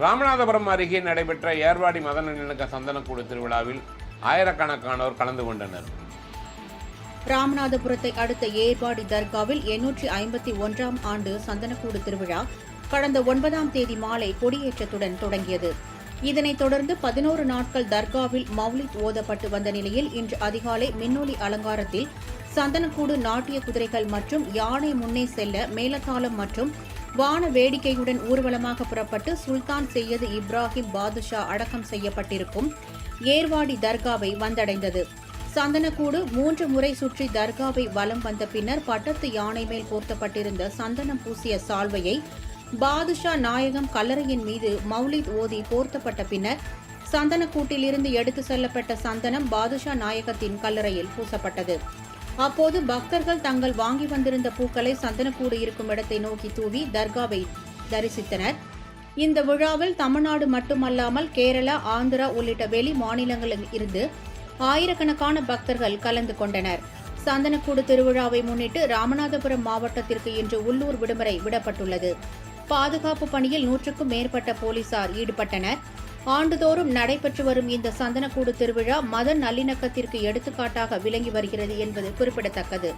ராமநாதபுரம் அருகே நடைபெற்ற ஏர்வாடி மத நல்லிணக்க சந்தனக்கூடு திருவிழாவில் ஆயிரக்கணக்கானோர் கலந்து கொண்டனர். ராமநாதபுரத்தை அடுத்த ஏர்வாடி தர்காவில் 851ஆம் ஆண்டு சந்தனக்கூடு திருவிழா கடந்த 9ஆம் தேதி மாலை கொடியேற்றத்துடன் தொடங்கியது. இதனைத் தொடர்ந்து 11 நாட்கள் தர்காவில் மௌலித் ஓதப்பட்டு வந்த நிலையில் இன்று அதிகாலை மின்னொலி அலங்காரத்தில் சந்தனக்கூடு நாட்டிய குதிரைகள் மற்றும் யானை முன்னே செல்ல மேலதாளம் மற்றும் வான வேடிக்கையுடன் ஊர்வலமாக புறப்பட்டு சுல்தான் செய்யது இப்ராஹிம் பாதுஷா அடக்கம் செய்யப்பட்டிருக்கும் ஏர்வாடி தர்காவை வந்தடைந்தது. சந்தனக்கூடு 3 முறை சுற்றி தர்காவை வலம் வந்த பின்னர் பட்டத்து யானை மேல் போர்த்தப்பட்டிருந்த சந்தனம் பூசிய சால்வையை பாதுஷா நாயகம் கல்லறையின் மீது மௌலித் ஓதி போர்த்தப்பட்ட பின்னர் சந்தனக்கூட்டிலிருந்து எடுத்து செல்லப்பட்ட சந்தனம் பாதுஷா நாயகத்தின் கல்லறையில் பூசப்பட்டது. அப்போது பக்தர்கள் தங்கள் வாங்கி வந்திருந்த பூக்களை சந்தனக்கூடு இருக்கும் இடத்தை நோக்கி தூவி தர்காவை தரிசித்தனர். இந்த விழாவில் தமிழ்நாடு மட்டுமல்லாமல் கேரளா, ஆந்திரா உள்ளிட்ட வெளி மாநிலங்களில் இருந்து ஆயிரக்கணக்கான பக்தர்கள் கலந்து கொண்டனர். சந்தனக்கூடு திருவிழாவை முன்னிட்டு ராமநாதபுரம் மாவட்டத்திற்கு இன்று உள்ளூர் விடுமுறை விடப்பட்டுள்ளது. பாதுகாப்பு பணியில் 100க்கும் மேற்பட்ட போலீசார் ஈடுபட்டனர். ஆண்டுதோறும் நடைபெற்று வரும் இந்த சந்தனக்கூடு திருவிழா மத நல்லிணக்கத்திற்கு எடுத்துக்காட்டாக விளங்கி வருகிறது என்பது குறிப்பிடத்தக்கது.